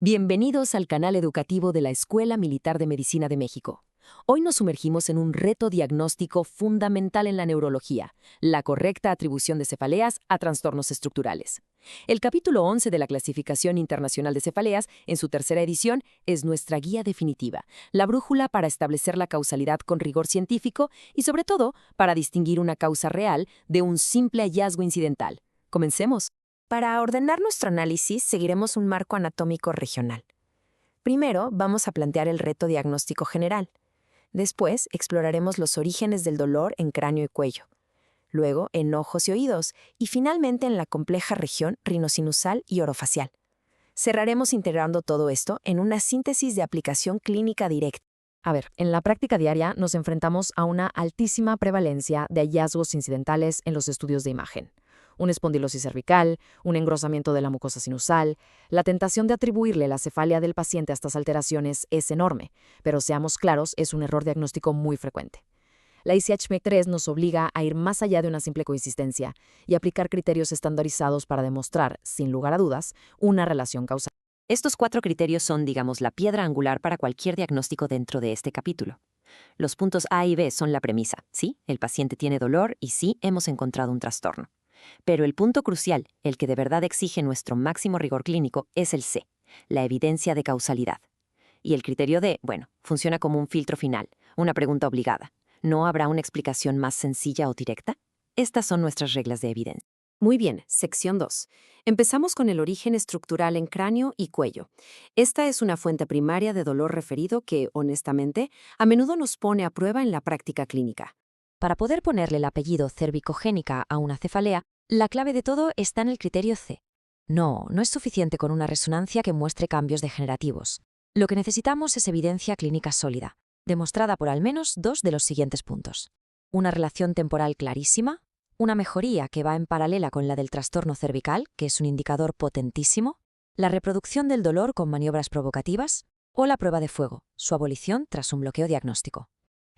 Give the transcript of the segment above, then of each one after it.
Bienvenidos al canal educativo de la Escuela Militar de Medicina de México. Hoy nos sumergimos en un reto diagnóstico fundamental en la neurología, la correcta atribución de cefaleas a trastornos estructurales. El capítulo 11 de la Clasificación Internacional de Cefaleas, en su tercera edición, es nuestra guía definitiva, la brújula para establecer la causalidad con rigor científico y, sobre todo, para distinguir una causa real de un simple hallazgo incidental. Comencemos. Para ordenar nuestro análisis, seguiremos un marco anatómico regional. Primero, vamos a plantear el reto diagnóstico general. Después, exploraremos los orígenes del dolor en cráneo y cuello. Luego, en ojos y oídos. Y finalmente, en la compleja región rinosinusal y orofacial. Cerraremos integrando todo esto en una síntesis de aplicación clínica directa. A ver, en la práctica diaria nos enfrentamos a una altísima prevalencia de hallazgos incidentales en los estudios de imagen. Una espondilosis cervical, un engrosamiento de la mucosa sinusal. La tentación de atribuirle la cefalia del paciente a estas alteraciones es enorme, pero seamos claros, es un error diagnóstico muy frecuente. La ICH-MEC3 nos obliga a ir más allá de una simple coincidencia y aplicar criterios estandarizados para demostrar, sin lugar a dudas, una relación causal. Estos 4 criterios son, digamos, la piedra angular para cualquier diagnóstico dentro de este capítulo. Los puntos A y B son la premisa. Sí, el paciente tiene dolor y sí, hemos encontrado un trastorno. Pero el punto crucial, el que de verdad exige nuestro máximo rigor clínico, es el C, la evidencia de causalidad. Y el criterio D, bueno, funciona como un filtro final, una pregunta obligada. ¿No habrá una explicación más sencilla o directa? Estas son nuestras reglas de evidencia. Muy bien, sección 2. Empezamos con el origen estructural en cráneo y cuello. Esta es una fuente primaria de dolor referido que, honestamente, a menudo nos pone a prueba en la práctica clínica. Para poder ponerle el apellido cervicogénica a una cefalea, la clave de todo está en el criterio C. No es suficiente con una resonancia que muestre cambios degenerativos. Lo que necesitamos es evidencia clínica sólida, demostrada por al menos 2 de los siguientes puntos. Una relación temporal clarísima, una mejoría que va en paralela con la del trastorno cervical, que es un indicador potentísimo, la reproducción del dolor con maniobras provocativas, o la prueba de fuego, su abolición tras un bloqueo diagnóstico.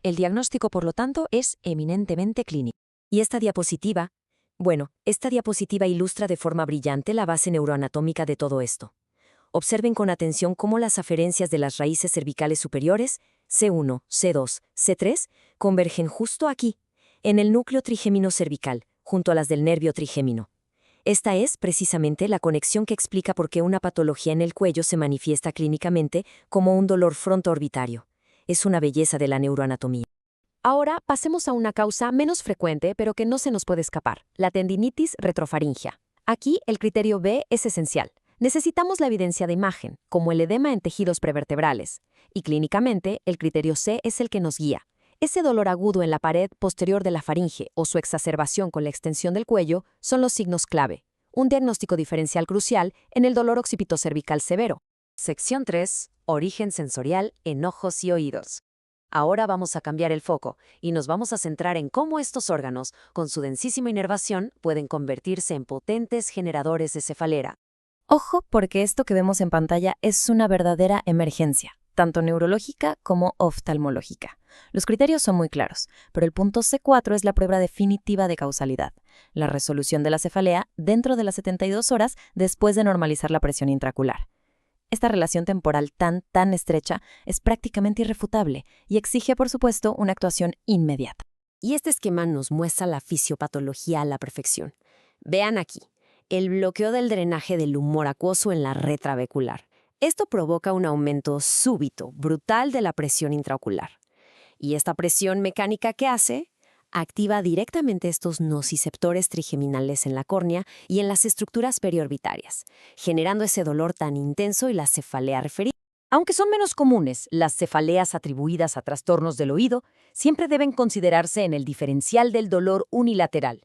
El diagnóstico, por lo tanto, es eminentemente clínico. Y esta diapositiva ilustra de forma brillante la base neuroanatómica de todo esto. Observen con atención cómo las aferencias de las raíces cervicales superiores, C1, C2, C3, convergen justo aquí, en el núcleo trigémino cervical, junto a las del nervio trigémino. Esta es, precisamente, la conexión que explica por qué una patología en el cuello se manifiesta clínicamente como un dolor frontoorbitario. Es una belleza de la neuroanatomía. Ahora pasemos a una causa menos frecuente, pero que no se nos puede escapar, la tendinitis retrofaringea. Aquí el criterio B es esencial. Necesitamos la evidencia de imagen, como el edema en tejidos prevertebrales. Y clínicamente, el criterio C es el que nos guía. Ese dolor agudo en la pared posterior de la faringe o su exacerbación con la extensión del cuello son los signos clave. Un diagnóstico diferencial crucial en el dolor occipitocervical severo. Sección 3. Origen sensorial en ojos y oídos. Ahora vamos a cambiar el foco y nos vamos a centrar en cómo estos órganos, con su densísima inervación, pueden convertirse en potentes generadores de cefalera. Ojo, porque esto que vemos en pantalla es una verdadera emergencia, tanto neurológica como oftalmológica. Los criterios son muy claros, pero el punto C4 es la prueba definitiva de causalidad, la resolución de la cefalea dentro de las 72 horas después de normalizar la presión intraocular. Esta relación temporal tan estrecha es prácticamente irrefutable y exige, por supuesto, una actuación inmediata. Y este esquema nos muestra la fisiopatología a la perfección. Vean aquí, el bloqueo del drenaje del humor acuoso en la red trabecular. Esto provoca un aumento súbito, brutal de la presión intraocular. Y esta presión mecánica, ¿qué hace? Activa directamente estos nociceptores trigeminales en la córnea y en las estructuras periorbitarias, generando ese dolor tan intenso y la cefalea referida. Aunque son menos comunes, las cefaleas atribuidas a trastornos del oído siempre deben considerarse en el diferencial del dolor unilateral.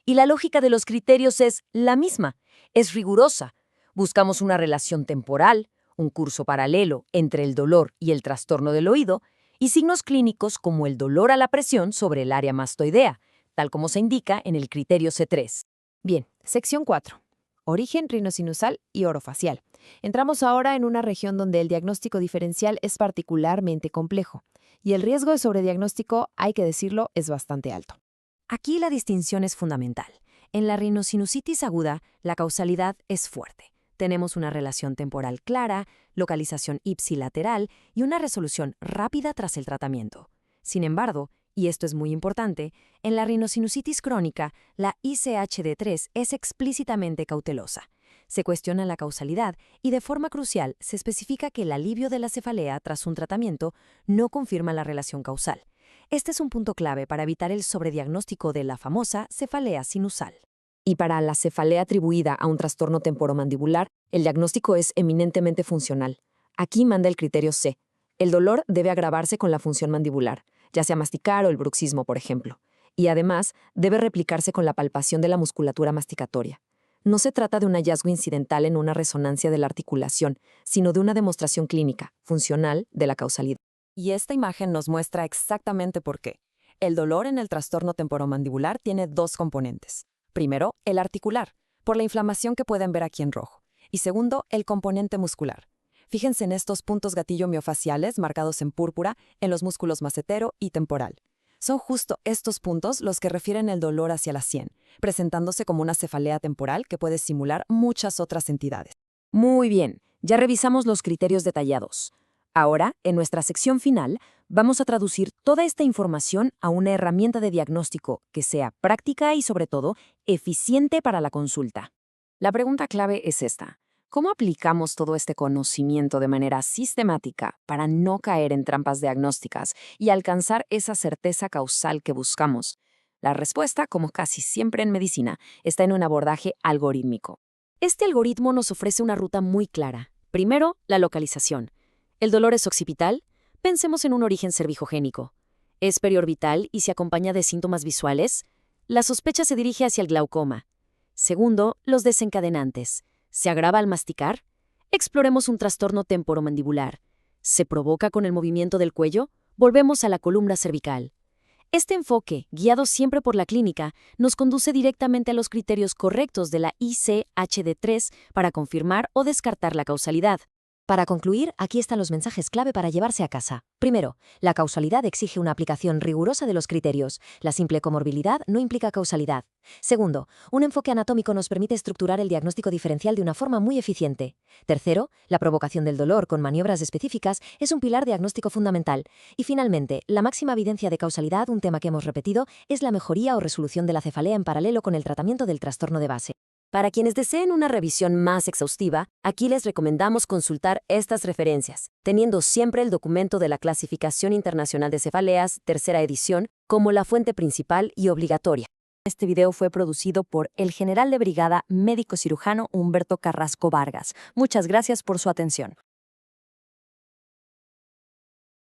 Y la lógica de los criterios es la misma, es rigurosa. Buscamos una relación temporal, un curso paralelo entre el dolor y el trastorno del oído, y signos clínicos como el dolor a la presión sobre el área mastoidea, tal como se indica en el criterio C3. Bien, sección 4. Origen rinosinusal y orofacial. Entramos ahora en una región donde el diagnóstico diferencial es particularmente complejo, y el riesgo de sobrediagnóstico, hay que decirlo, es bastante alto. Aquí la distinción es fundamental. En la rinosinusitis aguda, la causalidad es fuerte. Tenemos una relación temporal clara, localización ipsilateral y una resolución rápida tras el tratamiento. Sin embargo, y esto es muy importante, en la rinosinusitis crónica, la ICHD3 es explícitamente cautelosa. Se cuestiona la causalidad y de forma crucial se especifica que el alivio de la cefalea tras un tratamiento no confirma la relación causal. Este es un punto clave para evitar el sobrediagnóstico de la famosa cefalea sinusal. Y para la cefalea atribuida a un trastorno temporomandibular, el diagnóstico es eminentemente funcional. Aquí manda el criterio C. El dolor debe agravarse con la función mandibular, ya sea masticar o el bruxismo, por ejemplo. Y además, debe replicarse con la palpación de la musculatura masticatoria. No se trata de un hallazgo incidental en una resonancia de la articulación, sino de una demostración clínica, funcional, de la causalidad. Y esta imagen nos muestra exactamente por qué. El dolor en el trastorno temporomandibular tiene dos componentes. Primero, el articular, por la inflamación que pueden ver aquí en rojo. Y segundo, el componente muscular. Fíjense en estos puntos gatillo miofaciales marcados en púrpura en los músculos macetero y temporal. Son justo estos puntos los que refieren el dolor hacia la sien, presentándose como una cefalea temporal que puede simular muchas otras entidades. Muy bien, ya revisamos los criterios detallados. Ahora, en nuestra sección final, vamos a traducir toda esta información a una herramienta de diagnóstico que sea práctica y, sobre todo, eficiente para la consulta. La pregunta clave es esta. ¿Cómo aplicamos todo este conocimiento de manera sistemática para no caer en trampas diagnósticas y alcanzar esa certeza causal que buscamos? La respuesta, como casi siempre en medicina, está en un abordaje algorítmico. Este algoritmo nos ofrece una ruta muy clara. Primero, la localización. ¿El dolor es occipital? Pensemos en un origen cervicogénico. ¿Es periorbital y se acompaña de síntomas visuales? La sospecha se dirige hacia el glaucoma. Segundo, los desencadenantes. ¿Se agrava al masticar? Exploremos un trastorno temporomandibular. ¿Se provoca con el movimiento del cuello? Volvemos a la columna cervical. Este enfoque, guiado siempre por la clínica, nos conduce directamente a los criterios correctos de la ICHD3 para confirmar o descartar la causalidad. Para concluir, aquí están los mensajes clave para llevarse a casa. Primero, la causalidad exige una aplicación rigurosa de los criterios. La simple comorbilidad no implica causalidad. Segundo, un enfoque anatómico nos permite estructurar el diagnóstico diferencial de una forma muy eficiente. Tercero, la provocación del dolor con maniobras específicas es un pilar diagnóstico fundamental. Y finalmente, la máxima evidencia de causalidad, un tema que hemos repetido, es la mejoría o resolución de la cefalea en paralelo con el tratamiento del trastorno de base. Para quienes deseen una revisión más exhaustiva, aquí les recomendamos consultar estas referencias, teniendo siempre el documento de la Clasificación Internacional de Cefaleas, tercera edición, como la fuente principal y obligatoria. Este video fue producido por el general de brigada médico cirujano Humberto Carrasco Vargas. Muchas gracias por su atención.